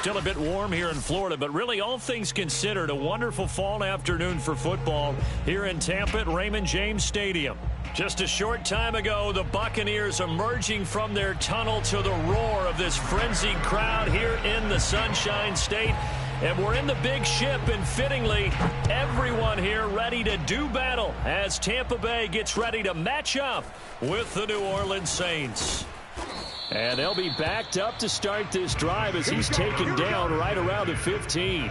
Still a bit warm here in Florida, but really all things considered, a wonderful fall afternoon for football here in Tampa at Raymond James Stadium. Just a short time ago, the Buccaneers emerging from their tunnel to the roar of this frenzied crowd here in the Sunshine State. And we're in the big ship, and fittingly, everyone here ready to do battle as Tampa Bay gets ready to match up with the New Orleans Saints. And they'll be backed up to start this drive as he's taken down right around the 15.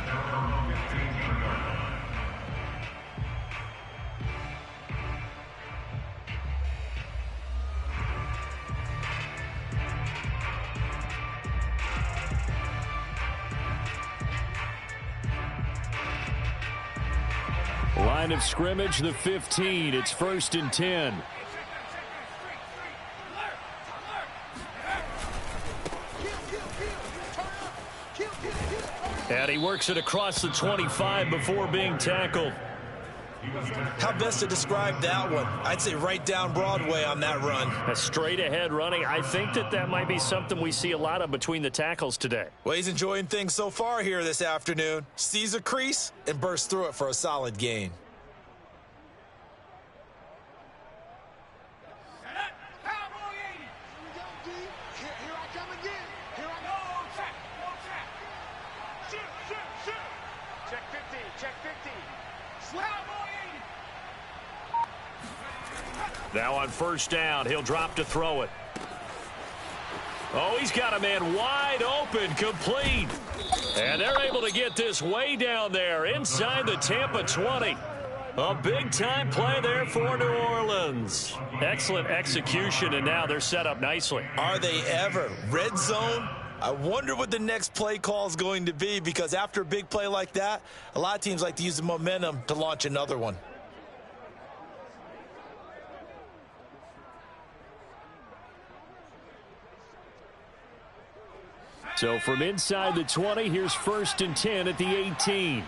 Line of scrimmage, the 15. It's 1st and 10. And he works it across the 25 before being tackled. How best to describe that one? I'd say right down Broadway on that run. A straight ahead running. I think that might be something we see a lot of between the tackles today. Well, he's enjoying things so far here this afternoon. Sees a crease and bursts through it for a solid gain. Now on 1st down, he'll drop to throw it. Oh, he's got a man wide open, complete. And they're able to get this way down there inside the Tampa 20. A big-time play there for New Orleans. Excellent execution, and now they're set up nicely. Are they ever? Red zone? I wonder what the next play call is going to be, because after a big play like that, a lot of teams like to use the momentum to launch another one. So from inside the 20, here's 1st and 10 at the 18.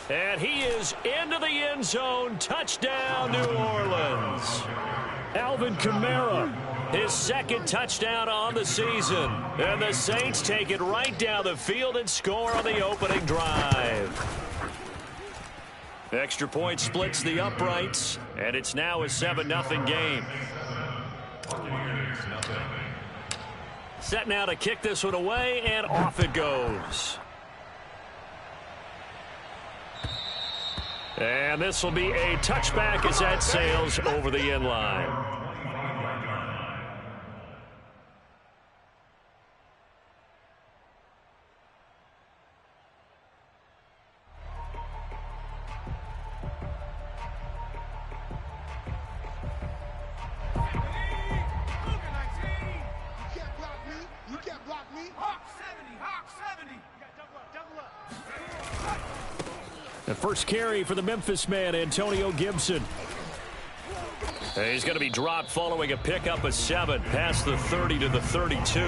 And he is into the end zone. Touchdown, New Orleans. Alvin Kamara, his 2nd touchdown on the season. And the Saints take it right down the field and score on the opening drive. Extra point splits the uprights, and it's now a 7-0 game. Set now to kick this one away, and off it goes. And this will be a touchback as that sails over the end line. The first carry for the Memphis man, Antonio Gibson. And he's going to be dropped following a pickup of 7 past the 30 to the 32.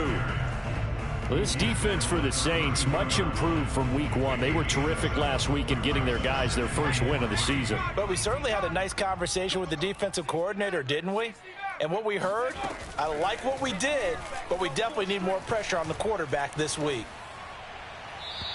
Well, this defense for the Saints, much improved from week 1. They were terrific last week in getting their guys their first win of the season. But we certainly had a nice conversation with the defensive coordinator, didn't we? And what we heard, I like what we did, but we definitely need more pressure on the quarterback this week.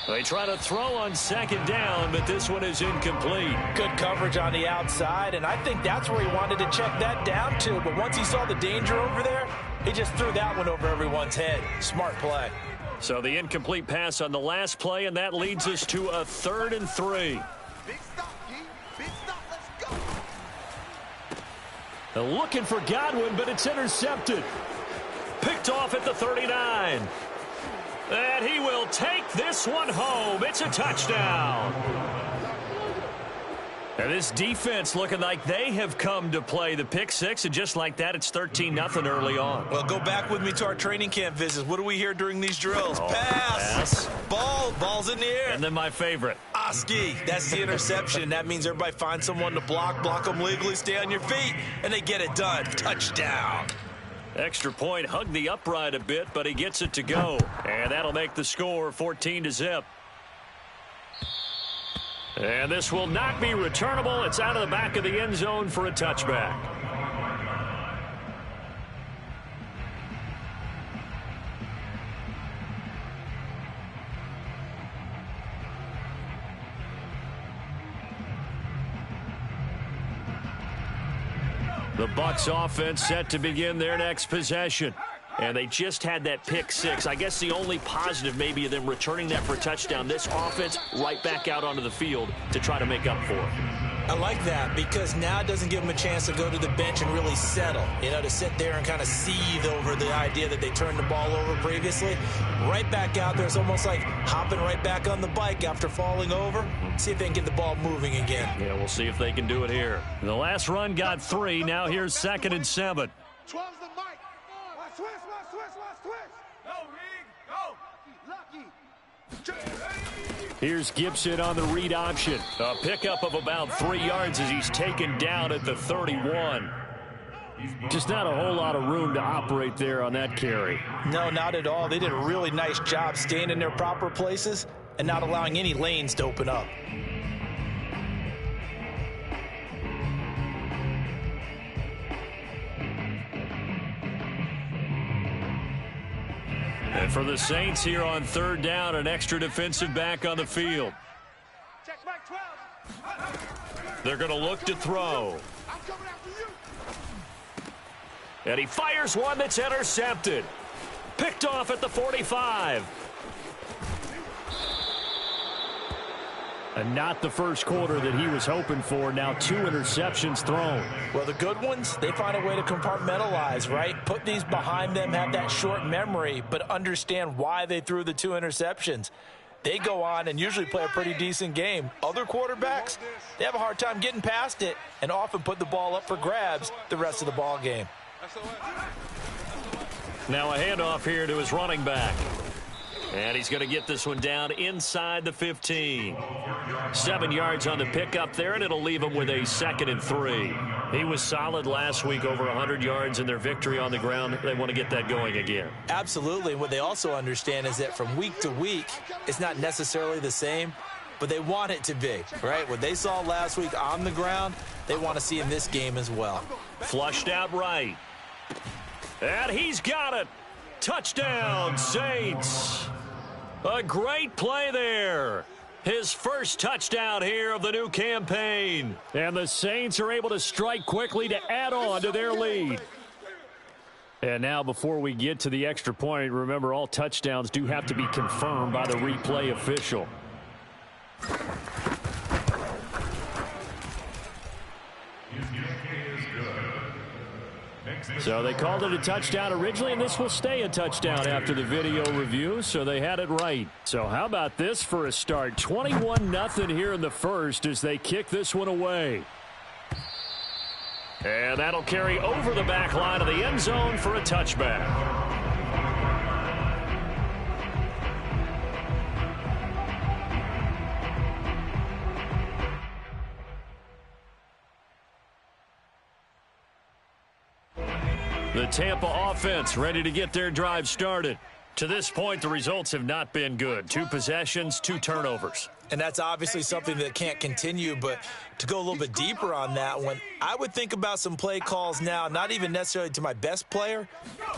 They try to throw on 2nd down, but this one is incomplete. Good coverage on the outside, and I think that's where he wanted to check that down to. But once he saw the danger over there, he just threw that one over everyone's head. Smart play. So the incomplete pass on the last play, and that leads us to a 3rd and 3. Big stop, G. Big stop. Let's go. They're looking for Godwin, but it's intercepted. Picked off at the 39. And he will take this one home. It's a touchdown. And this defense looking like they have come to play the pick 6, and just like that, it's 13-0 early on. Well, go back with me to our training camp visits. What do we hear during these drills? Pass. Ball's in the air. And then my favorite. Oski, that's the interception. That means everybody finds someone to block them legally, stay on your feet, and they get it done. Touchdown. Extra point, hugged the upright a bit, but he gets it to go. And that'll make the score 14-0. And this will not be returnable. It's out of the back of the end zone for a touchback. The Bucs offense set to begin their next possession. And they just had that pick six. I guess the only positive maybe of them returning that for a touchdown. This offense right back out onto the field to try to make up for it. I like that because now it doesn't give them a chance to go to the bench and really settle, to sit there and kind of seethe over the idea that they turned the ball over previously. Right back out there, it's almost like hopping right back on the bike after falling over. See if they can get the ball moving again. Yeah, we'll see if they can do it here. The last run got 3. Now here's 2nd and 7. 12's the mic. Switch. Go, Rig. Go. Lucky. Here's Gibson on the read option. A pickup of about 3 yards as he's taken down at the 31. Just not a whole lot of room to operate there on that carry. No, not at all. They did a really nice job staying in their proper places and not allowing any lanes to open up. And for the Saints here on 3rd down, an extra defensive back on the field. Check back 12. They're going to look to throw. I'm coming after you. And he fires one that's intercepted. Picked off at the 45. And not the first quarter that he was hoping for. Now 2 interceptions thrown. Well, the good ones, they find a way to compartmentalize, right? Put these behind them, have that short memory, but understand why they threw the 2 interceptions. They go on and usually play a pretty decent game. Other quarterbacks, they have a hard time getting past it and often put the ball up for grabs the rest of the ball game. Now a handoff here to his running back. And he's going to get this one down inside the 15. 7 yards on the pickup there, and it'll leave him with a 2nd and 3. He was solid last week, over 100 yards in their victory on the ground. They want to get that going again. Absolutely. What they also understand is that from week to week, it's not necessarily the same, but they want it to be, right? What they saw last week on the ground, they want to see in this game as well. Flushed out right. And he's got it. Touchdown, Saints. A great play there. His first touchdown here of the new campaign. And the Saints are able to strike quickly to add on to their lead. And now before we get to the extra point, remember all touchdowns do have to be confirmed by the replay official. So they called it a touchdown originally, and this will stay a touchdown after the video review, so they had it right. So how about this for a start? 21-0 here in the first as they kick this one away. And that'll carry over the back line of the end zone for a touchback. The Tampa offense ready to get their drive started. To this point, the results have not been good. 2 possessions, 2 turnovers. And that's obviously something that can't continue, but to go a little bit deeper on that one, I would think about some play calls now, not even necessarily to my best player,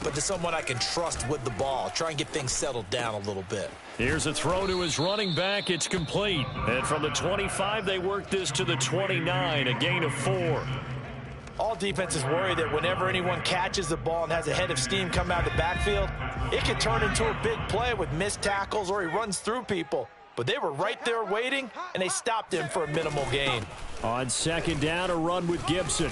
but to someone I can trust with the ball. Try and get things settled down a little bit. Here's a throw to his running back. It's complete. And from the 25, they work this to the 29, a gain of 4. All defenses worry that whenever anyone catches the ball and has a head of steam come out of the backfield, it can turn into a big play with missed tackles or he runs through people. But they were right there waiting, and they stopped him for a minimal gain. On 2nd down, a run with Gibson.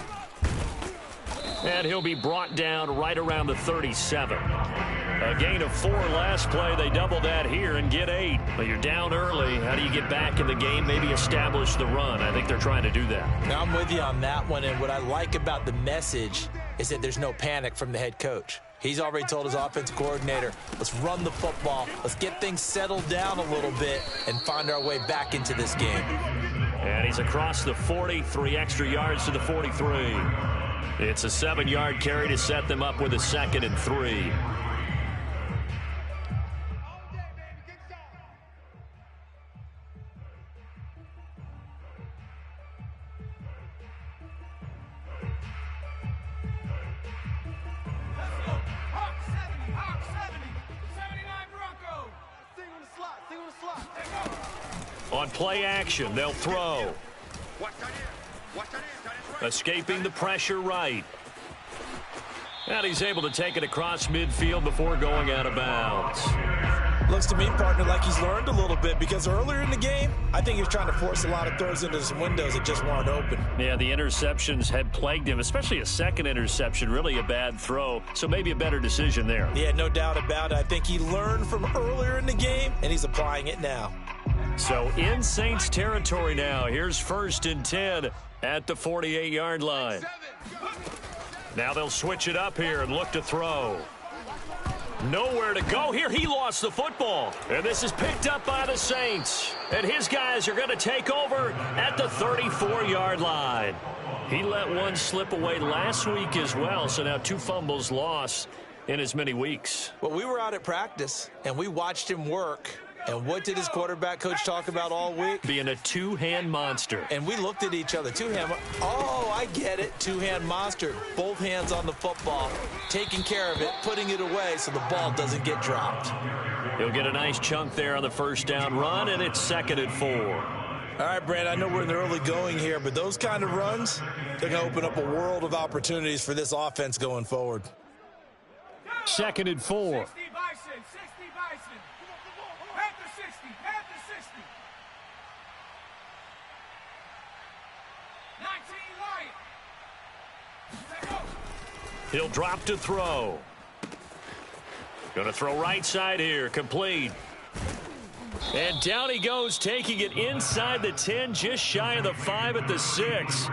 And he'll be brought down right around the 37. A gain of 4 last play. They double that here and get 8. But you're down early. How do you get back in the game? Maybe establish the run. I think they're trying to do that. Now, I'm with you on that one, and what I like about the message is that there's no panic from the head coach. He's already told his offensive coordinator, let's run the football, let's get things settled down a little bit and find our way back into this game. And he's across the 40, 3 extra yards to the 43. It's a 7-yard carry to set them up with a 2nd and 3. On play action, they'll throw. Escaping the pressure right. And he's able to take it across midfield before going out of bounds. Looks to me, partner, like he's learned a little bit, because earlier in the game, I think he was trying to force a lot of throws into some windows that just weren't open. Yeah, the interceptions had plagued him, especially a second interception, really a bad throw. So maybe a better decision there. Yeah, no doubt about it. I think he learned from earlier in the game, and he's applying it now. So in Saints territory now. Here's 1st and 10 at the 48-yard line. Now they'll switch it up here and look to throw. Nowhere to go here. He lost the football. And this is picked up by the Saints. And his guys are going to take over at the 34-yard line. He let one slip away last week as well. So now 2 fumbles lost in as many weeks. Well, we were out at practice, and we watched him work. And what did his quarterback coach talk about all week? Being a two-hand monster. And we looked at each other. Two-hand. Oh, I get it. Two-hand monster. Both hands on the football, taking care of it, putting it away so the ball doesn't get dropped. He'll get a nice chunk there on the first down run, and it's 2nd and 4. All right, Brad, I know we're in the early going here, but those kind of runs, they're going to open up a world of opportunities for this offense going forward. 2nd and 4. 60 Bison, 60 Bison. At the 60, at the 60. 19 Lion. He'll drop to throw. Going to throw right side here, complete. And down he goes, taking it inside the 10, just shy of the 5 at the 6.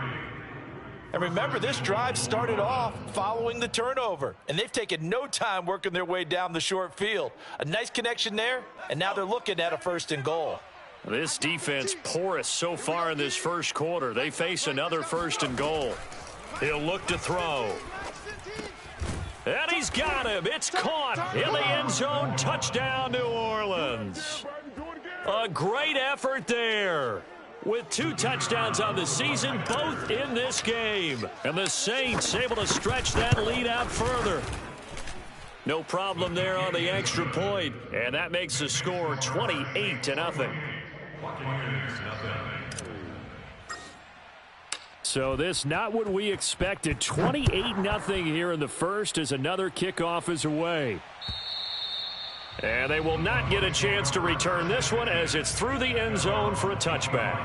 And remember, this drive started off following the turnover, and they've taken no time working their way down the short field. A nice connection there, and now they're looking at a 1st and goal. This defense porous so far in this first quarter. They face another 1st and goal. He'll look to throw. And he's got him. It's caught in the end zone. Touchdown, New Orleans. A great effort there. With 2 touchdowns on the season, both in this game. And the Saints able to stretch that lead out further. No problem there on the extra point. And that makes the score 28-0. So this not what we expected. 28-0 here in the first as another kickoff is away. And they will not get a chance to return this one as it's through the end zone for a touchback.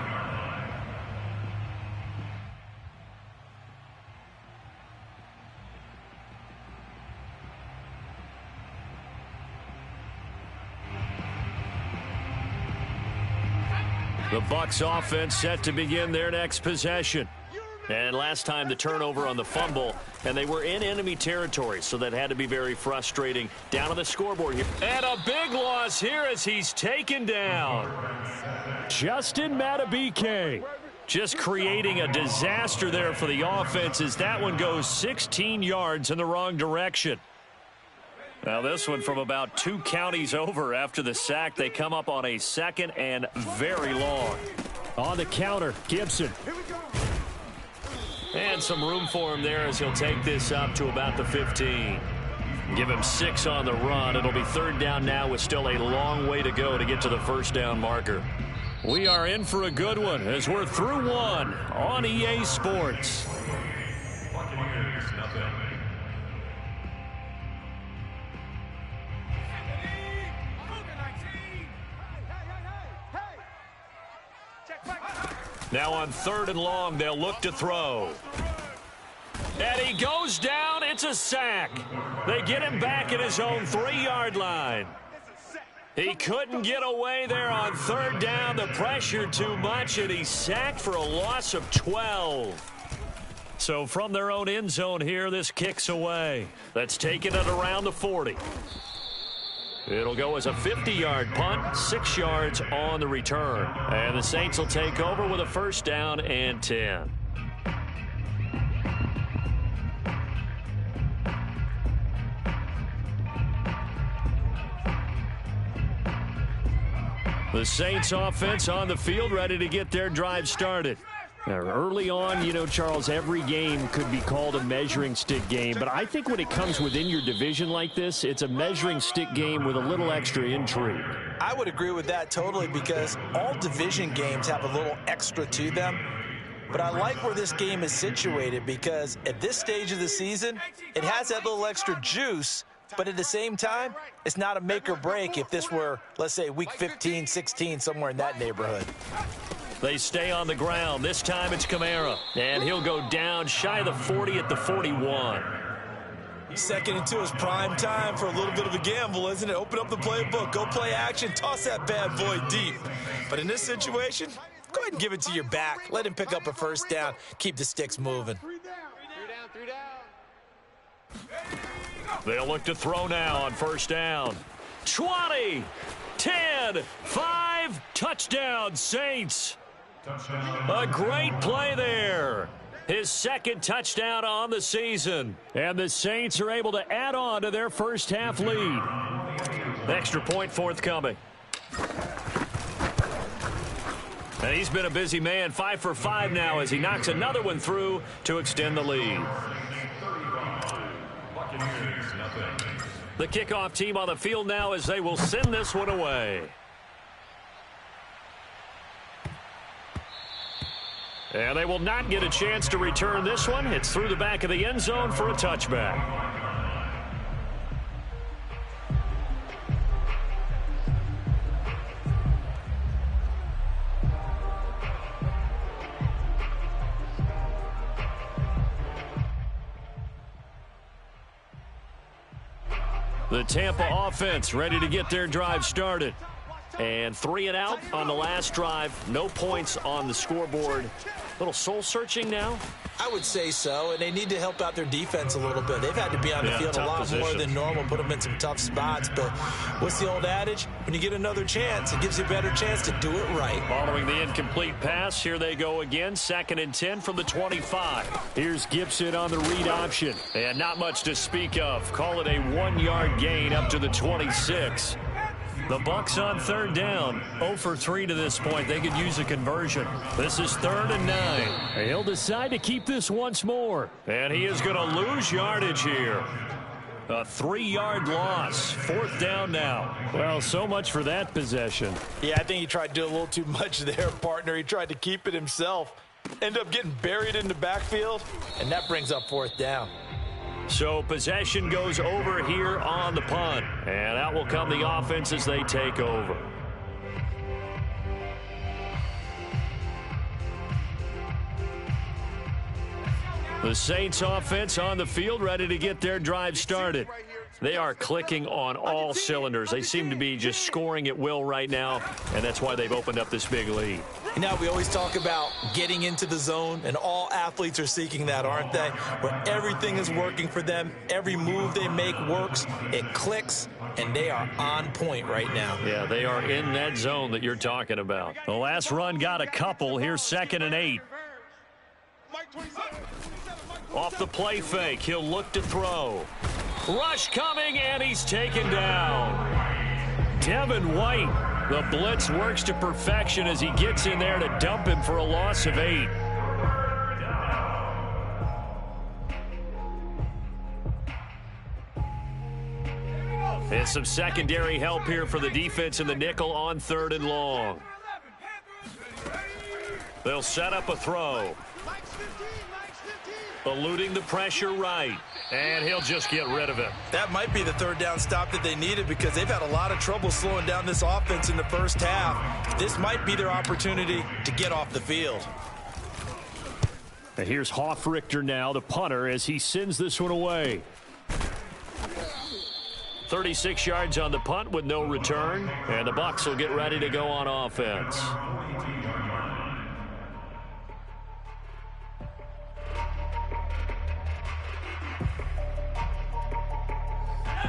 The Bucs offense set to begin their next possession. And last time the turnover on the fumble, and they were in enemy territory, so that had to be very frustrating. Down on the scoreboard here. And a big loss here as he's taken down. Justin Matabike just creating a disaster there for the offense as that one goes 16 yards in the wrong direction. Now this one from about 2 counties over after the sack. They come up on a 2nd and very long. On the counter, Gibson. And some room for him there as he'll take this up to about the 15. Give him 6 on the run. It'll be 3rd down now with still a long way to go to get to the 1st down marker. We are in for a good one as we're through one on EA Sports. Now on 3rd and long, they'll look to throw. And he goes down. It's a sack. They get him back at his own 3-yard line. He couldn't get away there on 3rd down. The pressure too much, and he's sacked for a loss of 12. So from their own end zone here, this kicks away. That's taking it around the 40. It'll go as a 50-yard punt, 6 yards on the return. And the Saints will take over with a 1st down and 10. The Saints offense on the field ready to get their drive started. Now, early on, you know, Charles, every game could be called a measuring stick game. But I think when it comes within your division like this, it's a measuring stick game with a little extra intrigue. I would agree with that totally because all division games have a little extra to them. but I like where this game is situated because at this stage of the season, it has that little extra juice, but at the same time, it's not a make or break if this were, let's say, week 15, 16, somewhere in that neighborhood. They stay on the ground. This time it's Kamara, and he'll go down shy of the 40 at the 41. Second and 2 is prime time for a little bit of a gamble, isn't it? Open up the playbook, go play action, toss that bad boy deep. But in this situation, go ahead and give it to your back. Let him pick up a first down. Keep the sticks moving. 3 down. They'll look to throw now on first down. 20, 10, 5, touchdown, Saints. A great play there. His second touchdown on the season. And the Saints are able to add on to their first half lead. Extra point forthcoming. And he's been a busy man, 5 for 5 now as he knocks another one through to extend the lead. The kickoff team on the field now as they will send this one away. And they will not get a chance to return this one. It's through the back of the end zone for a touchback. The Tampa offense ready to get their drive started. And 3 and out on the last drive. No points on the scoreboard. Little soul searching now? I would say so, and they need to help out their defense a little bit. They've had to be on the field a lot more than normal, put them in some tough spots. But what's the old adage? When you get another chance, it gives you a better chance to do it right. Following the incomplete pass, here they go again. 2nd and 10 from the 25. Here's Gibson on the read option. And not much to speak of. Call it a 1-yard gain up to the 26. The Bucs on 3rd down. 0 for 3 to this point. They could use a conversion. This is 3rd and 9. He'll decide to keep this once more. And he is going to lose yardage here. A 3-yard loss. 4th down now. Well, so much for that possession. Yeah, I think he tried to do a little too much there, partner. He tried to keep it himself. Ended up getting buried in the backfield, and that brings up 4th down. So possession goes over here on the punt. And out will come the offense as they take over. The Saints offense on the field ready to get their drive started. They are clicking on all cylinders. They seem to be just scoring at will right now, and that's why they've opened up this big lead. You know, we always talk about getting into the zone, and all athletes are seeking that, aren't they? Where everything is working for them. Every move they make works. It clicks, and they are on point right now. Yeah, they are in that zone that you're talking about. The last run got a couple. Here's 2nd and 8. Off the play fake, he'll look to throw. Rush coming, and he's taken down. Devin White, the blitz works to perfection as he gets in there to dump him for a loss of 8. And some secondary help here for the defense in the nickel on 3rd and long. They'll set up a throw. Eluding the pressure right. And he'll just get rid of it. That might be the 3rd down stop that they needed because they've had a lot of trouble slowing down this offense in the first half. This might be their opportunity to get off the field. And here's Hoffrichter now, the punter, as he sends this one away. 36 yards on the punt with no return. And the Bucs will get ready to go on offense.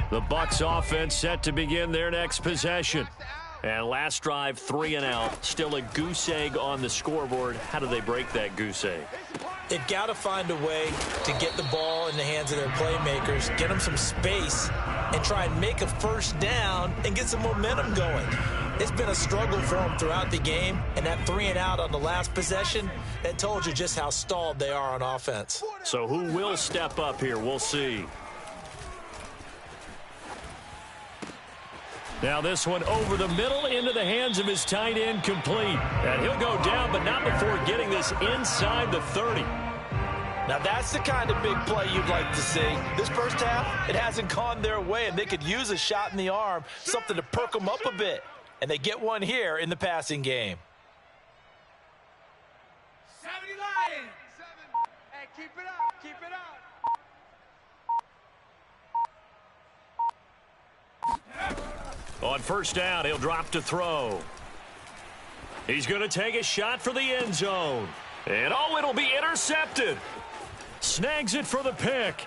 The Bucs offense set to begin their next possession. And last drive, 3 and out. Still a goose egg on the scoreboard. How do they break that goose egg? They've got to find a way to get the ball in the hands of their playmakers, get them some space, and try and make a first down and get some momentum going. It's been a struggle for them throughout the game, and that 3 and out on the last possession, that told you just how stalled they are on offense. So who will step up here? We'll see. Now this one over the middle into the hands of his tight end, complete. And he'll go down, but not before getting this inside the 30. Now that's the kind of big play you'd like to see. This first half, it hasn't gone their way, and they could use a shot in the arm, something to perk them up a bit. And they get one here in the passing game. 70 Lions. Hey, keep it up. Keep it up. On first down, he'll drop to throw. He's going to take a shot for the end zone. And it'll be intercepted. Snags it for the pick.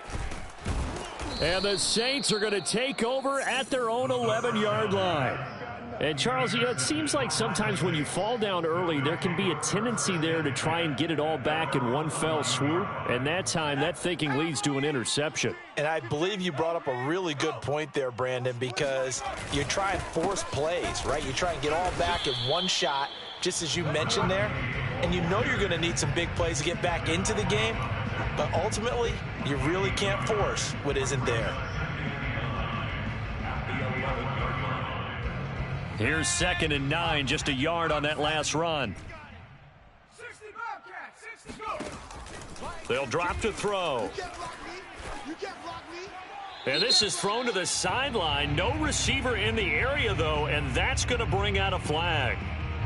And the Saints are going to take over at their own 11-yard line. And, Charles, it seems like sometimes when you fall down early, there can be a tendency there to try and get it all back in one fell swoop. And that time, that thinking leads to an interception. And I believe you brought up a really good point there, Brandon, because you try and force plays, right? You try and get all back in one shot, just as you mentioned there. And you know you're going to need some big plays to get back into the game. But ultimately, you really can't force what isn't there. Here's 2nd and 9, just a yard on that last run. 60 Bobcats, 60 go. They'll drop to throw. And this is thrown to the sideline. No receiver in the area, though, and that's going to bring out a flag.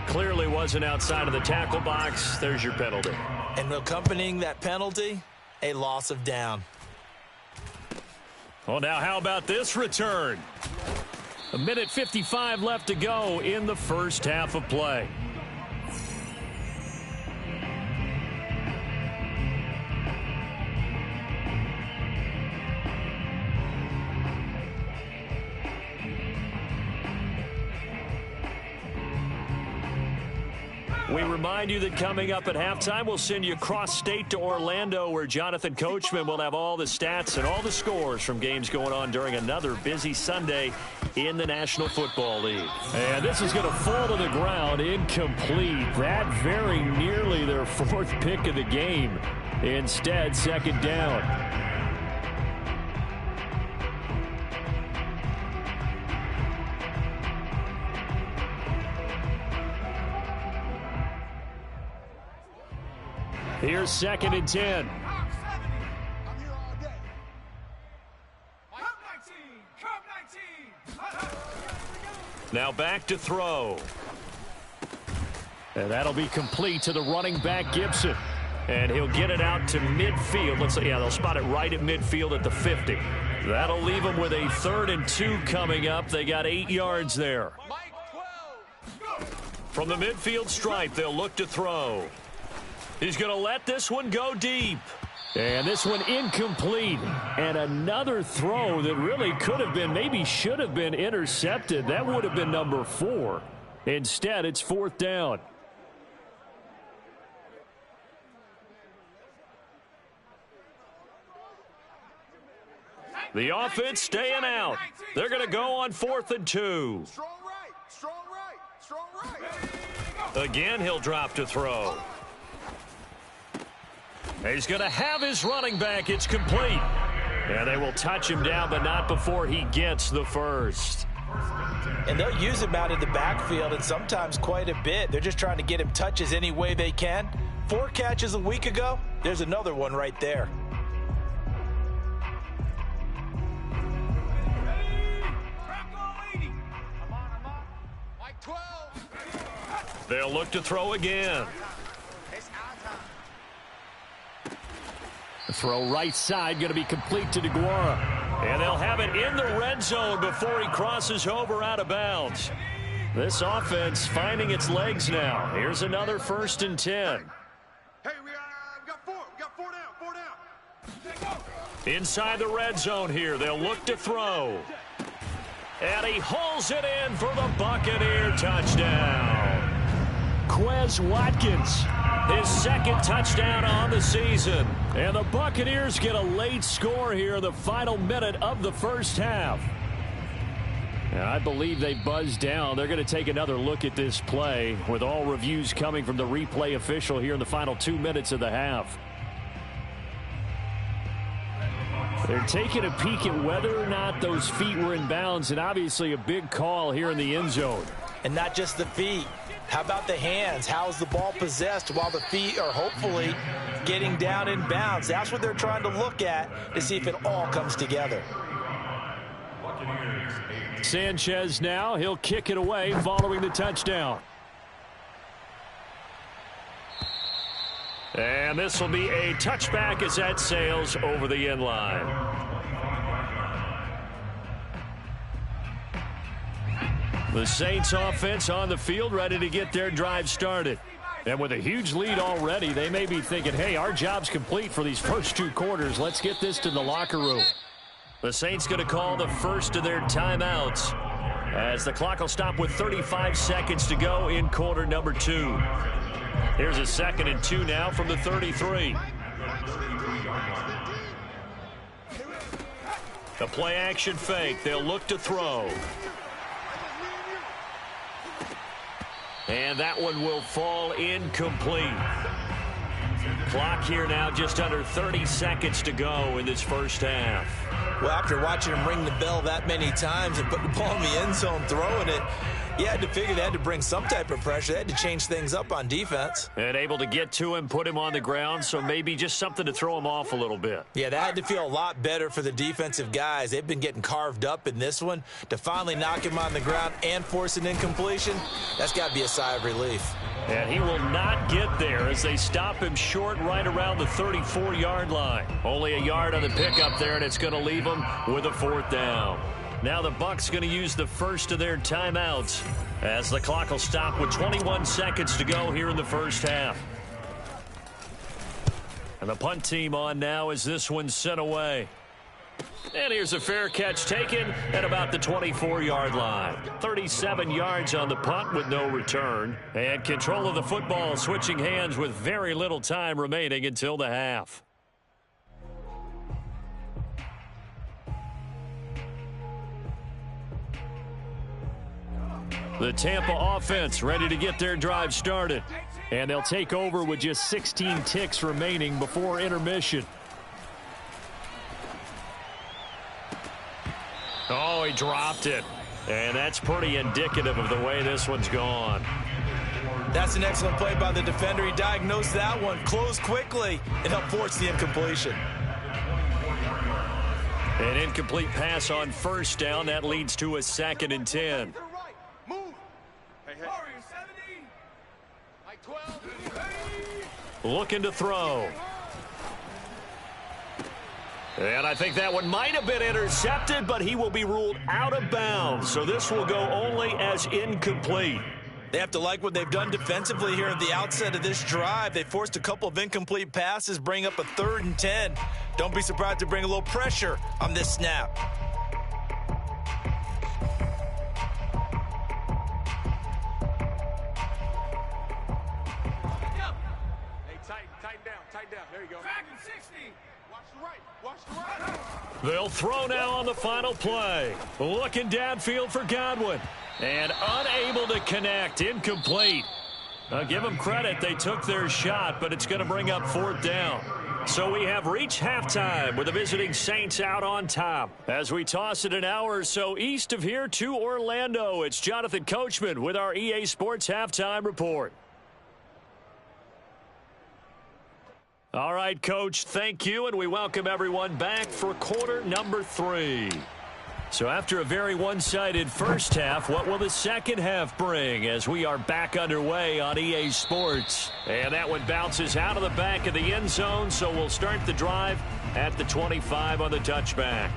Clearly wasn't outside of the tackle box. There's your penalty. And accompanying that penalty, a loss of down. Well, now how about this return? 1:55 left to go in the first half of play. We remind you that coming up at halftime, we'll send you cross-state to Orlando, where Jonathan Coachman will have all the stats and all the scores from games going on during another busy Sunday in the National Football League. And this is going to fall to the ground, incomplete. That very nearly their 4th pick of the game. Instead, 2nd down. Here's 2nd and 10. I'm here all day. Come 19. Come 19. Now back to throw. And that'll be complete to the running back, Gibson. And he'll get it out to midfield. They'll spot it right at midfield at the 50. That'll leave them with a 3rd and 2 coming up. They got 8 yards there. From the midfield stripe, they'll look to throw. He's going to let this one go deep. And this one incomplete. And another throw that really could have been, maybe should have been intercepted. That would have been number 4. Instead, it's 4th down. The offense staying out. They're going to go on 4th and 2. Strong right. Strong right. Strong right. Again, he'll drop to throw. He's going to have his running back. It's complete. And they will touch him down, but not before he gets the first. And they'll use him out in the backfield, and sometimes quite a bit. They're just trying to get him touches any way they can. 4 catches a week ago. There's another one right there. They'll look to throw again. The throw right side going to be complete to DeGuara. And they'll have it in the red zone before he crosses over out of bounds. This offense finding its legs now. Here's another 1st and 10. Hey, we got 4. We got 4 down. 4 down. Inside the red zone here. They'll look to throw. And he hauls it in for the Buccaneer touchdown. Quez Watkins, his 2nd touchdown on the season. And the Buccaneers get a late score here in the final minute of the first half. And I believe they buzzed down. They're going to take another look at this play with all reviews coming from the replay official here in the final 2 minutes of the half. They're taking a peek at whether or not those feet were in bounds, and obviously a big call here in the end zone. And not just the feet. How about the hands? How's the ball possessed while the feet are hopefully getting down in bounds? That's what they're trying to look at to see if it all comes together. Sanchez now, he'll kick it away following the touchdown. And this will be a touchback as that sails over the end line. The Saints offense on the field ready to get their drive started. And with a huge lead already, they may be thinking, hey, our job's complete for these first 2 quarters. Let's get this to the locker room. The Saints going to call the first of their timeouts as the clock will stop with 35 seconds to go in quarter number 2. Here's a 2nd and 2 now from the 33. The play action fake. They'll look to throw. And that one will fall incomplete. Clock here now just under 30 seconds to go in this first half. Well, after watching him ring the bell that many times and put the ball in the end zone throwing it, you had to figure they had to bring some type of pressure. They had to change things up on defense. And able to get to him, put him on the ground, so maybe just something to throw him off a little bit. Yeah, that had to feel a lot better for the defensive guys. They've been getting carved up in this one. To finally knock him on the ground and force an incompletion, that's got to be a sigh of relief. And he will not get there as they stop him short right around the 34-yard line. Only a yard on the pickup there, and it's going to leave him with a 4th down. Now the Bucs going to use the first of their timeouts as the clock will stop with 21 seconds to go here in the first half. And the punt team on now as this one's sent away. And here's a fair catch taken at about the 24-yard line. 37 yards on the punt with no return. And control of the football switching hands with very little time remaining until the half. The Tampa offense ready to get their drive started. And they'll take over with just 16 ticks remaining before intermission. Oh, he dropped it. And that's pretty indicative of the way this one's gone. That's an excellent play by the defender. He diagnosed that one, closed quickly, and helped force the incompletion. An incomplete pass on first down. That leads to a 2nd and 10. Looking to throw. And I think that one might have been intercepted, but he will be ruled out of bounds. So this will go only as incomplete. They have to like what they've done defensively here at the outset of this drive. They forced a couple of incomplete passes, bring up a 3rd and 10. Don't be surprised to bring a little pressure on this snap. They'll throw now on the final play. Looking downfield for Godwin. And unable to connect. Incomplete. Give them credit. They took their shot, but it's going to bring up 4th down. So we have reached halftime with the visiting Saints out on top. As we toss it an hour or so east of here to Orlando, it's Jonathan Coachman with our EA Sports Halftime Report. All right, Coach, thank you, and we welcome everyone back for quarter number 3. So after a very one-sided first half, what will the second half bring as we are back underway on EA Sports? And that one bounces out of the back of the end zone, so we'll start the drive at the 25 on the touchback.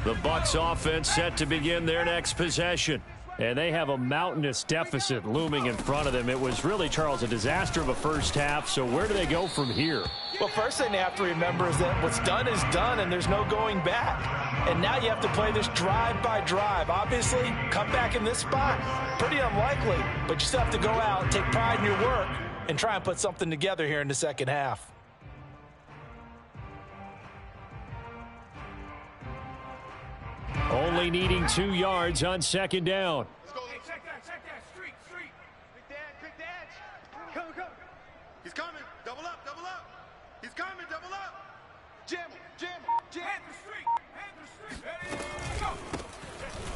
The Bucs offense set to begin their next possession. And they have a mountainous deficit looming in front of them. It was really, Charles, a disaster of a first half. So where do they go from here? Well, first thing they have to remember is that what's done is done, and there's no going back. And now you have to play this drive by drive. Obviously, come back in this spot, pretty unlikely. But you still have to go out, take pride in your work, and try and put something together here in the second half. Only needing 2 yards on 2nd down. Let's go. Hey, check that. Street. Big dad. Come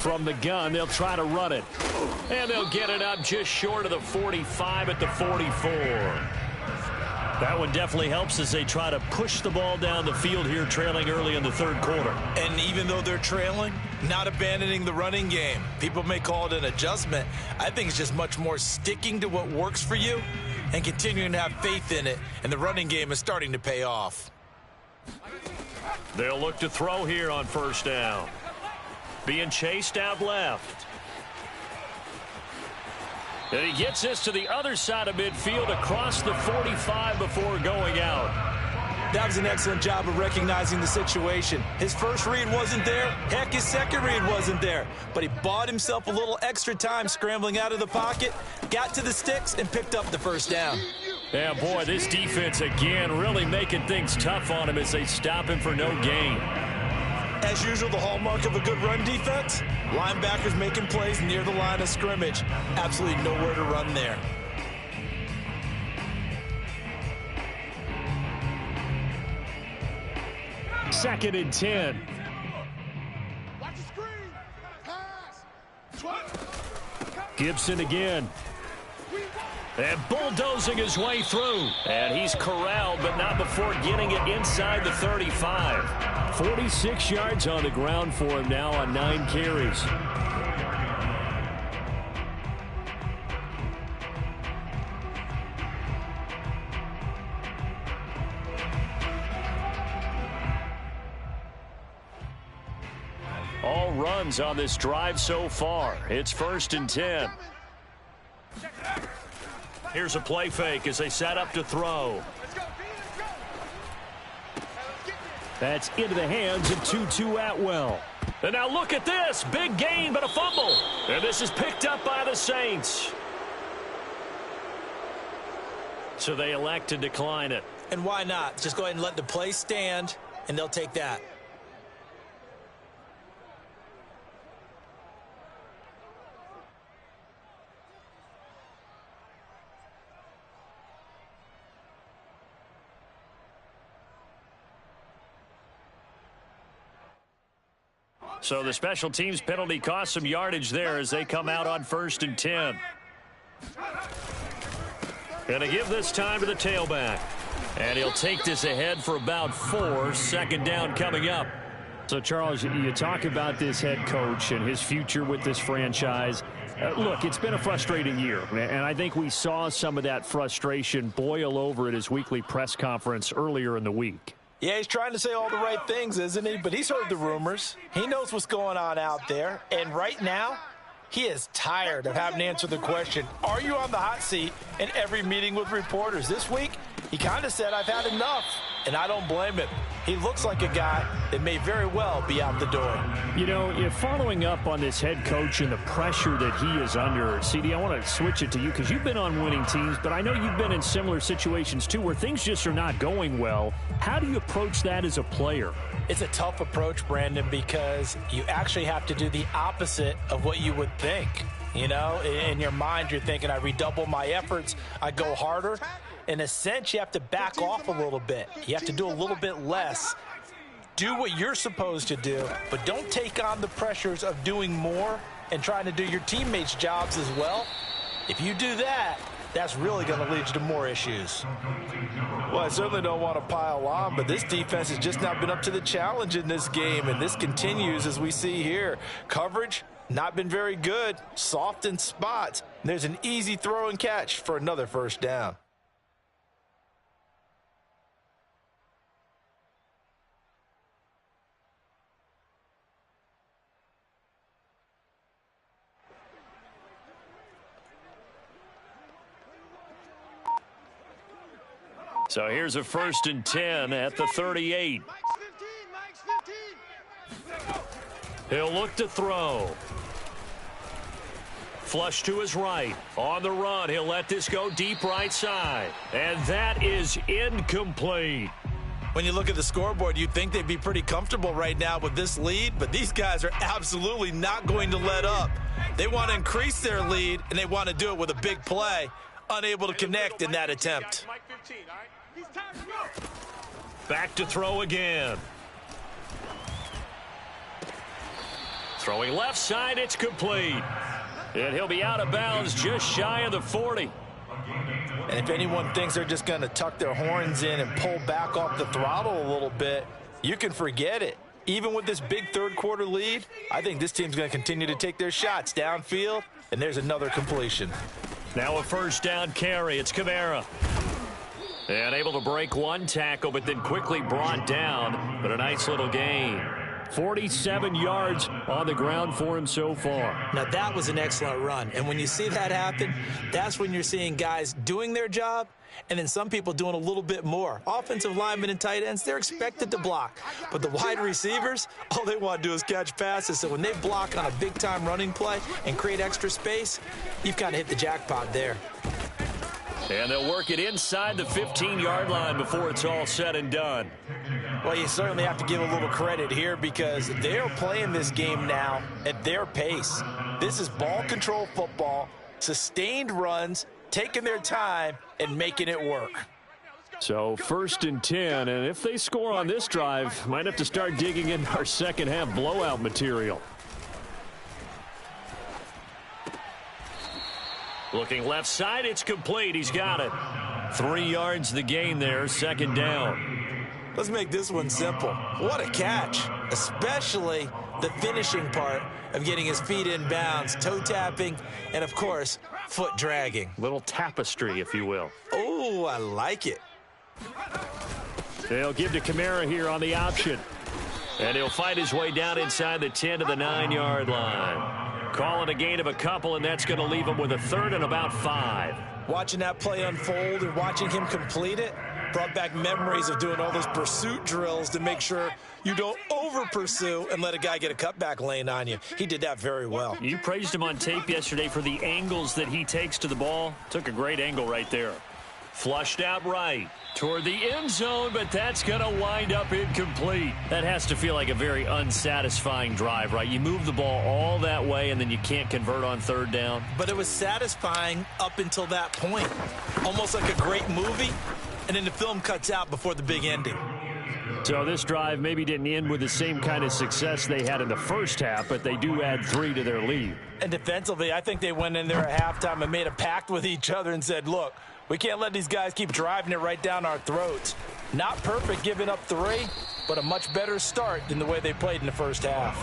From the gun, they'll try to run it. And they'll get it up just short of the 45 at the 44. That one definitely helps as they try to push the ball down the field here, trailing early in the third quarter. And even though they're trailing, not abandoning the running game. People may call it an adjustment. I think it's just much more sticking to what works for you and continuing to have faith in it. And the running game is starting to pay off. They'll look to throw here on first down. Being chased out left. And he gets this to the other side of midfield across the 45 before going out. That was an excellent job of recognizing the situation. His first read wasn't there. Heck, his second read wasn't there. But he bought himself a little extra time scrambling out of the pocket, got to the sticks, and picked up the first down. Yeah, boy, this defense again really making things tough on him as they stop him for no gain. As usual, the hallmark of a good run defense, linebackers making plays near the line of scrimmage. Absolutely nowhere to run there. Second and 10. Watch the screen. Pass. Gibson again. And bulldozing his way through. And he's corralled, but not before getting it inside the 35. 46 yards on the ground for him now on 9 carries. All runs on this drive so far. It's first and 10. Here's a play fake as they set up to throw. That's into the hands of Tutu Atwell. And now look at this. Big gain, but a fumble. And this is picked up by the Saints. So they elect to decline it. And why not? Just go ahead and let the play stand, and they'll take that. So the special teams penalty cost some yardage there as they come out on first and 10. Gonna give this time to the tailback. And he'll take this ahead for about 4. Second down coming up. So, Charles, you talk about this head coach and his future with this franchise. Look, it's been a frustrating year, and I think we saw some of that frustration boil over at his weekly press conference earlier in the week. Yeah, he's trying to say all the right things, isn't he? But he's heard the rumors. He knows what's going on out there. And right now, he is tired of having to answer the question, are you on the hot seat in every meeting with reporters? This week, he kind of said, I've had enough. And I don't blame him. He looks like a guy that may very well be out the door. You know, if following up on this head coach and the pressure that he is under, CD, I want to switch it to you because you've been on winning teams, but I know you've been in similar situations too where things just are not going well. How do you approach that as a player? It's a tough approach, Brandon, because you actually have to do the opposite of what you would think. You know, in your mind, you're thinking, I redouble my efforts, I go harder. In a sense, you have to back off a little bit. You have to do a little bit less. Do what you're supposed to do, but don't take on the pressures of doing more and trying to do your teammates' jobs as well. If you do that, that's really going to lead you to more issues. Well, I certainly don't want to pile on, but this defense has just not been up to the challenge in this game, and this continues as we see here. Coverage, not been very good, soft in spots. There's an easy throw and catch for another first down. So here's a first and 10 at the 38. He'll look to throw. Flush to his right. On the run, he'll let this go deep right side. And that is incomplete. When you look at the scoreboard, you'd think they'd be pretty comfortable right now with this lead, but these guys are absolutely not going to let up. They want to increase their lead, and they want to do it with a big play. Unable to connect in that attempt. Back to throw again. Throwing left side, it's complete. And he'll be out of bounds just shy of the 40. And if anyone thinks they're just going to tuck their horns in and pull back off the throttle a little bit, you can forget it. Even with this big third-quarter lead, I think this team's going to continue to take their shots downfield, and there's another completion. Now a first down carry. It's Kamara. And able to break one tackle, but then quickly brought down. But a nice little gain. 47 yards on the ground for him so far. Now, that was an excellent run. And when you see that happen, that's when you're seeing guys doing their job and then some people doing a little bit more. Offensive linemen and tight ends, they're expected to block. But the wide receivers, all they want to do is catch passes. So when they block on a big-time running play and create extra space, you've kind of hit the jackpot there. And they'll work it inside the 15-yard line before it's all said and done. Well, you certainly have to give a little credit here because they're playing this game now at their pace. This is ball control football, sustained runs, taking their time, and making it work. So 1st and 10, and if they score on this drive, might have to start digging in our second-half blowout material. Looking left side, it's complete. He's got it. 3 yards the gain there, second down. Let's make this one simple. What a catch, especially the finishing part of getting his feet in bounds, toe tapping, and, of course, foot dragging. Little tapestry, if you will. Oh, I like it. They'll give to Kamara here on the option. And he'll fight his way down inside the 10 to the 9-yard line. Calling a gain of a couple, and that's going to leave him with a 3rd and about 5. Watching that play unfold and watching him complete it brought back memories of doing all those pursuit drills to make sure you don't over-pursue and let a guy get a cutback lane on you. He did that very well. You praised him on tape yesterday for the angles that he takes to the ball. Took a great angle right there. Flushed out right toward the end zone, but that's going to wind up incomplete. That has to feel like a very unsatisfying drive, right? You move the ball all that way, and then you can't convert on 3rd down. But it was satisfying up until that point. Almost like a great movie, and then the film cuts out before the big ending. So this drive maybe didn't end with the same kind of success they had in the first half, but they do add 3 to their lead. And defensively, I think they went in there at halftime and made a pact with each other and said, look, we can't let these guys keep driving it right down our throats. Not perfect giving up 3, but a much better start than the way they played in the first half.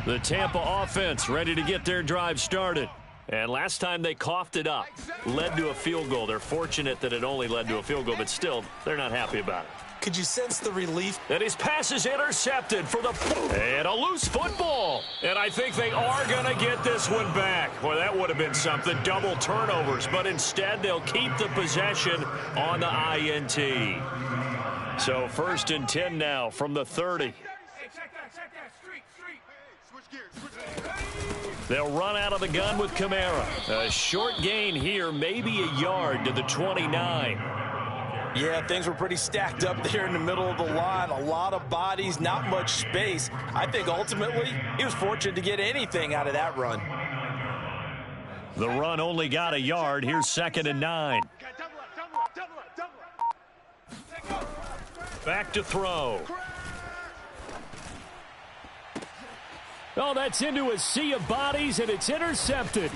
The Tampa offense ready to get their drive started. And last time they coughed it up, led to a field goal. They're fortunate that it only led to a field goal, but still, they're not happy about it. Could you sense the relief? And his pass is intercepted for the... And a loose football. And I think they are going to get this one back. Well, that would have been something. Double turnovers. But instead, they'll keep the possession on the INT. So 1st and 10 now from the 30. Hey, check that. Street. Switch gears. They'll run out of the gun with Kamara. A short gain here, maybe a yard to the 29. Yeah, things were pretty stacked up there in the middle of the line. A lot of bodies, not much space. I think ultimately he was fortunate to get anything out of that run. The run only got a yard. Here's 2nd and 9. Back to throw. Oh, that's into a sea of bodies, and it's intercepted.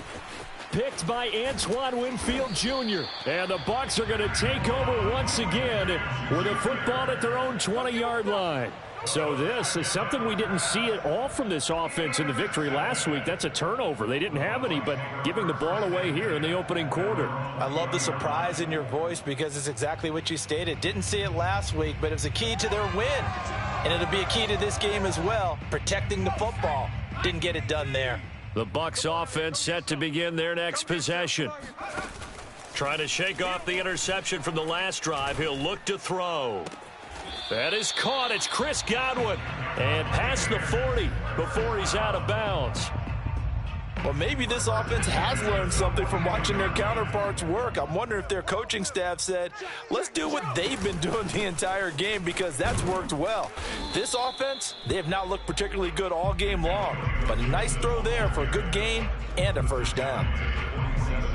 Picked by Antoine Winfield Jr. And the Bucs are going to take over once again with a football at their own 20-yard line. So this is something we didn't see at all from this offense in the victory last week. That's a turnover. They didn't have any, but giving the ball away here in the opening quarter. I love the surprise in your voice because it's exactly what you stated. Didn't see it last week, but it was a key to their win. And it'll be a key to this game as well, protecting the football. Didn't get it done there. The Bucs offense set to begin their next possession. Trying to shake off the interception from the last drive. He'll look to throw. That is caught. It's Chris Godwin. And past the 40 before he's out of bounds. Well, maybe this offense has learned something from watching their counterparts work. I'm wondering if their coaching staff said, let's do what they've been doing the entire game, because that's worked well. This offense, they have not looked particularly good all game long, but a nice throw there for a good gain and a first down.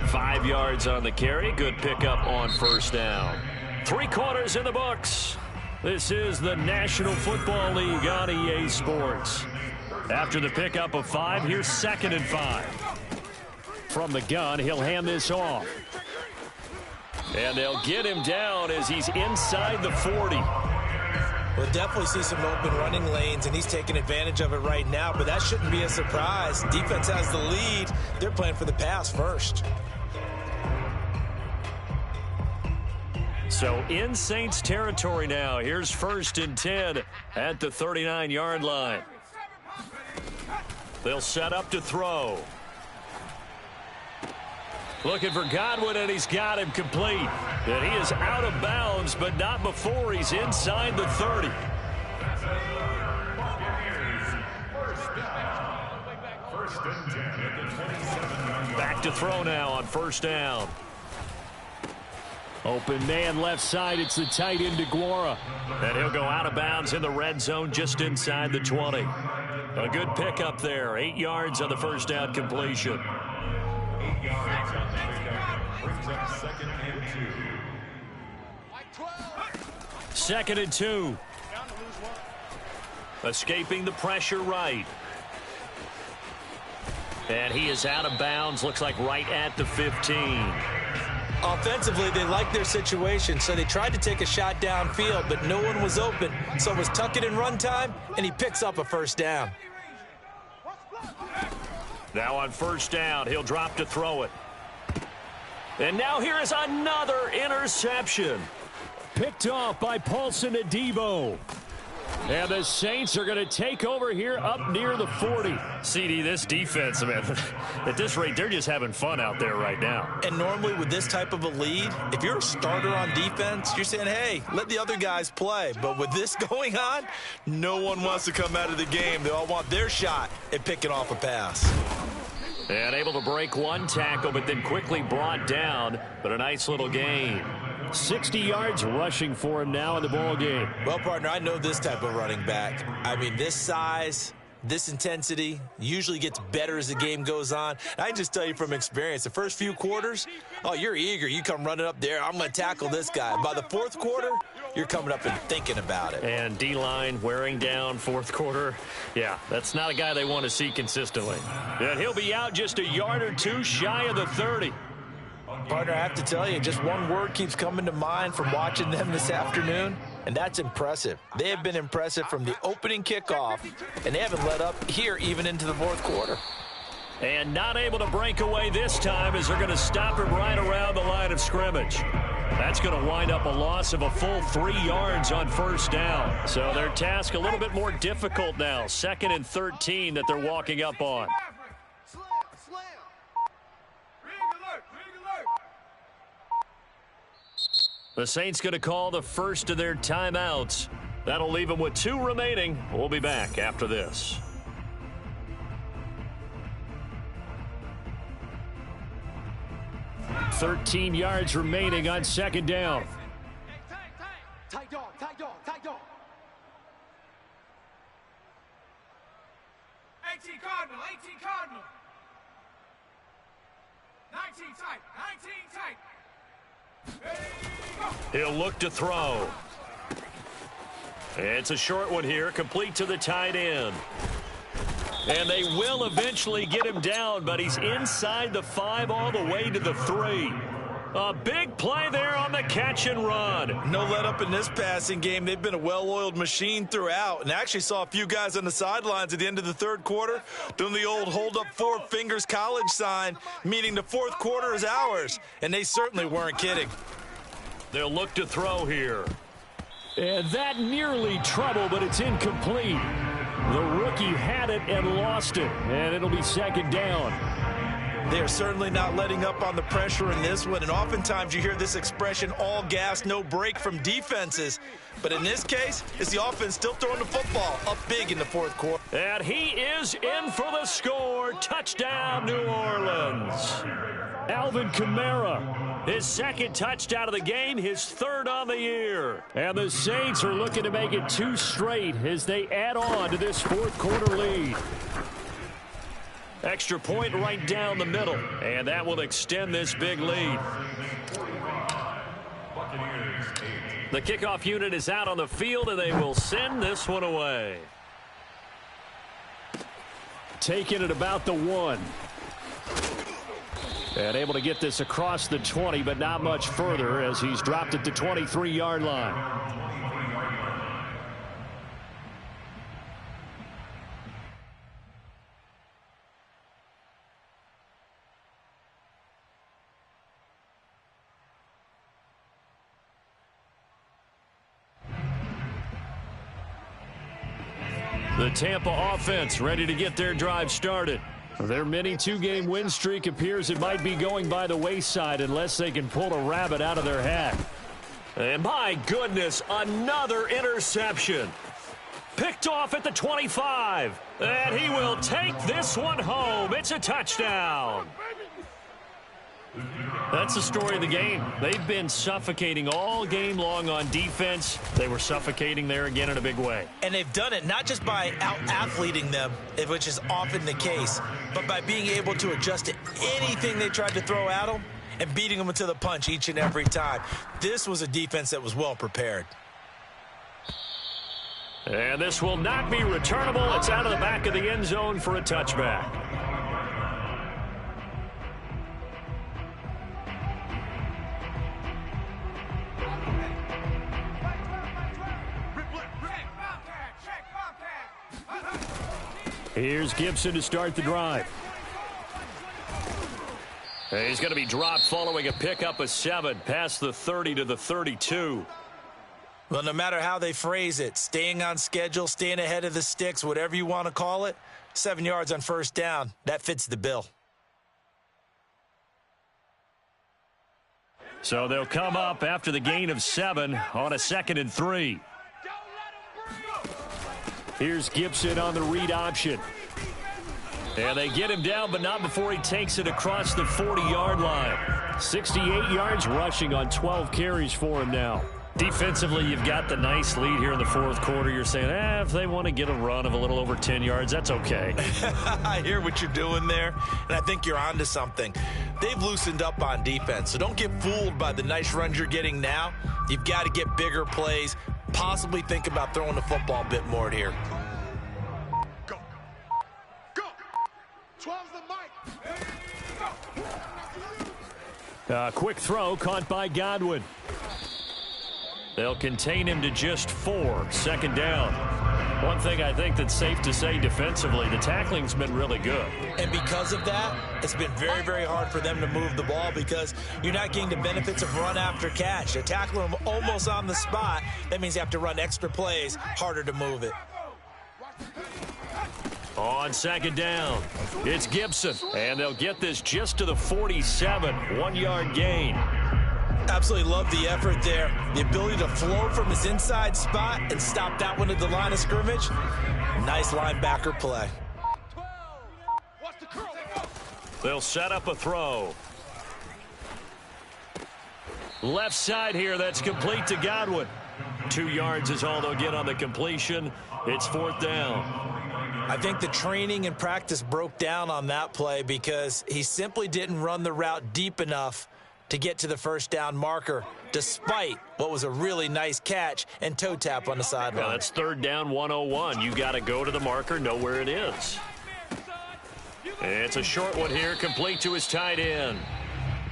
5 yards on the carry. Good pickup on first down. 3 quarters in the books. This is the National Football League on EA Sports. After the pickup of 5, here's 2nd and 5. From the gun, he'll hand this off. And they'll get him down as he's inside the 40. We'll definitely see some open running lanes, and he's taking advantage of it right now, but that shouldn't be a surprise. Defense has the lead. They're playing for the pass first. So in Saints territory now. Here's 1st and 10 at the 39-yard line. They'll set up to throw. Looking for Godwin, and he's got him complete. And he is out of bounds, but not before he's inside the 30. Back to throw now on first down. Open man left side. It's the tight end, DeGuara. And he'll go out of bounds in the red zone just inside the 20. A good pickup there. 8 yards on the first down completion. 8 yards on the pickup. Brings up 2nd and 2. 2nd and 2. Escaping the pressure right. And he is out of bounds. Looks like right at the 15. Offensively, they like their situation, so they tried to take a shot downfield, but no one was open. So it was tuck it in run time, and he picks up a first down. Now on first down, he'll drop to throw it. And now here is another interception. Picked off by Paulson Adebo. And the Saints are going to take over here up near the 40. CD, this defense, man, at this rate, they're just having fun out there right now. And normally with this type of a lead, if you're a starter on defense, you're saying, hey, let the other guys play. But with this going on, no one wants to come out of the game. They all want their shot at picking off a pass. And able to break one tackle, but then quickly brought down. But a nice little gain. 60 yards rushing for him now in the ball game. Well, partner, I know this type of running back. I mean, this size, this intensity usually gets better as the game goes on. I can just tell you from experience, the first few quarters, oh, you're eager. You come running up there, I'm going to tackle this guy. By the fourth quarter, you're coming up and thinking about it. And D-line wearing down fourth quarter. Yeah, that's not a guy they want to see consistently. And he'll be out just a yard or two shy of the 30. Partner, I have to tell you, just one word keeps coming to mind from watching them this afternoon, and that's impressive. They have been impressive from the opening kickoff, and they haven't let up here even into the fourth quarter. And not able to break away this time as they're going to stop him right around the line of scrimmage. That's going to wind up a loss of a full 3 yards on first down. So their task a little bit more difficult now. 2nd and 13 that they're walking up on. The Saints going to call the first of their timeouts. That'll leave them with 2 remaining. We'll be back after this. $13 yards remaining on second down. Tight dog, tight dog, tight dog. 18 Cardinal, 18 Cardinal. 19 tight, 19 tight. He'll look to throw. It's a short one here, complete to the tight end. And they will eventually get him down, but he's inside the 5 all the way to the 3. A big play there on the catch and run. No let up in this passing game. They've been a well-oiled machine throughout, and actually saw a few guys on the sidelines at the end of the third quarter doing the old hold up 4 fingers college sign, meaning the fourth quarter is ours, and they certainly weren't kidding. They'll look to throw here. And that nearly trouble, but it's incomplete. The rookie had it and lost it, and it'll be second down. They are certainly not letting up on the pressure in this one, and oftentimes you hear this expression, all gas, no break from defenses. But in this case, it's the offense still throwing the football up big in the fourth quarter. And he is in for the score. Touchdown, New Orleans. Alvin Kamara, his second touchdown of the game, his third on the year. And the Saints are looking to make it 2 straight as they add on to this fourth quarter lead. Extra point right down the middle, and that will extend this big lead. The kickoff unit is out on the field, and they will send this one away. Taking it about the 1. And able to get this across the 20, but not much further as he's dropped at the 23-yard line. The Tampa offense ready to get their drive started. Their mini 2-game win streak appears it might be going by the wayside unless they can pull a rabbit out of their hat. And my goodness, another interception. Picked off at the 25. And he will take this one home. It's a touchdown. That's the story of the game. They've been suffocating all game long on defense. They were suffocating there again in a big way. And they've done it not just by out-athleting them, which is often the case, but by being able to adjust to anything they tried to throw at them and beating them to the punch each and every time. This was a defense that was well prepared. And this will not be returnable. It's out of the back of the end zone for a touchback. Here's Gibson to start the drive. He's going to be dropped following a pickup of 7 past the 30 to the 32. Well, no matter how they phrase it, staying on schedule, staying ahead of the sticks, whatever you want to call it, 7 yards on first down, that fits the bill. So they'll come up after the gain of 7 on a 2nd and 3. Here's Gibson on the read option. And they get him down, but not before he takes it across the 40-yard line. 68 yards rushing on 12 carries for him now. Defensively, you've got the nice lead here in the fourth quarter. You're saying, if they want to get a run of a little over 10 yards, that's okay. I hear what you're doing there, and I think you're onto something. They've loosened up on defense, so don't get fooled by the nice runs you're getting now. You've got to get bigger plays, possibly think about throwing the football a bit more here. Go. Go. 12's the mic. Quick throw caught by Godwin. They'll contain him to just 4. Second down. One thing I think that's safe to say defensively, the tackling's been really good. And because of that, it's been very, very hard for them to move the ball because you're not getting the benefits of run after catch. They're tackling them almost on the spot. That means you have to run extra plays, harder to move it. On second down, it's Gibson. And they'll get this just to the 47. 1-yard gain. Absolutely love the effort there. The ability to flow from his inside spot and stop that one at the line of scrimmage. Nice linebacker play. They'll set up a throw. Left side here, that's complete to Godwin. 2 yards is all they'll get on the completion. It's 4th down. I think the training and practice broke down on that play because he simply didn't run the route deep enough to get to the first down marker, despite what was a really nice catch and toe tap on the sideline. That's 3rd down 101. You got to go to the marker, know where it is. It's a short one here, complete to his tight end.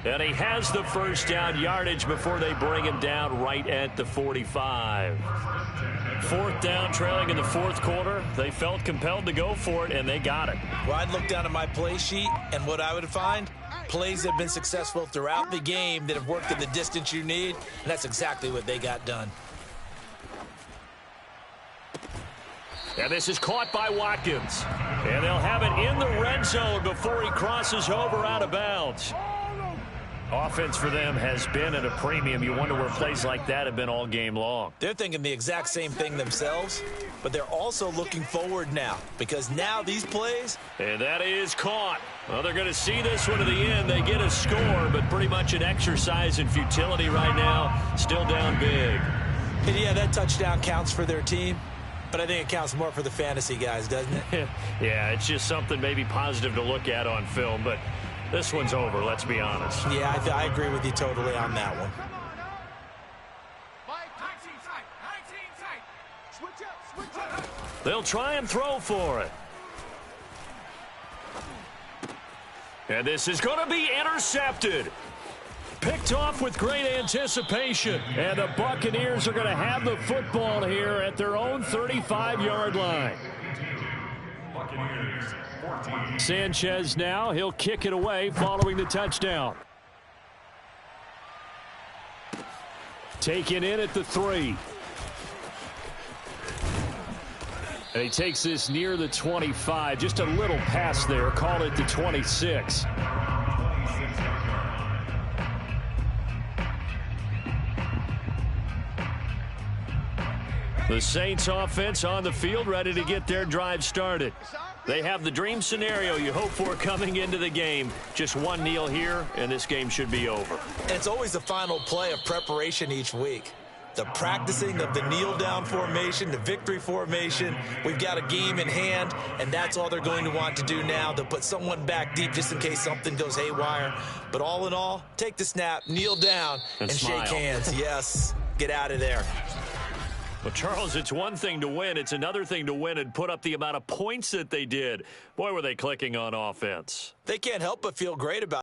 And he has the first down yardage before they bring him down right at the 45. 4th down, trailing in the fourth quarter. They felt compelled to go for it, and they got it. Well, I'd look down at my play sheet, and what I would find, plays that have been successful throughout the game that have worked in the distance you need, and that's exactly what they got done. And this is caught by Watkins. And they'll have it in the red zone before he crosses over out of bounds. Offense for them has been at a premium. You wonder where plays like that have been all game long. They're thinking the exact same thing themselves, but they're also looking forward now because now these plays. And that is caught. Well, they're going to see this one to the end. They get a score, but pretty much an exercise in futility right now. Still down big. And yeah, that touchdown counts for their team, but I think it counts more for the fantasy guys, doesn't it? Yeah, it's just something maybe positive to look at on film, but this one's over, let's be honest. Yeah, I agree with you totally on that one. They'll try and throw for it. And this is going to be intercepted. Picked off with great anticipation. And the Buccaneers are going to have the football here at their own 35-yard line. Sanchez now, he'll kick it away following the touchdown. Taken in at the 3. And he takes this near the 25. Just a little pass there. Call it the 26. The Saints offense on the field, ready to get their drive started. They have the dream scenario you hope for coming into the game. Just one kneel here, and this game should be over. And it's always the final play of preparation each week. The practicing of the kneel-down formation, the victory formation. We've got a game in hand, and that's all they're going to want to do now. They'll put someone back deep just in case something goes haywire. But all in all, take the snap, kneel down, and shake hands. Yes, get out of there. Well, Charles, it's one thing to win. It's another thing to win and put up the amount of points that they did. Boy, were they clicking on offense. They can't help but feel great about it.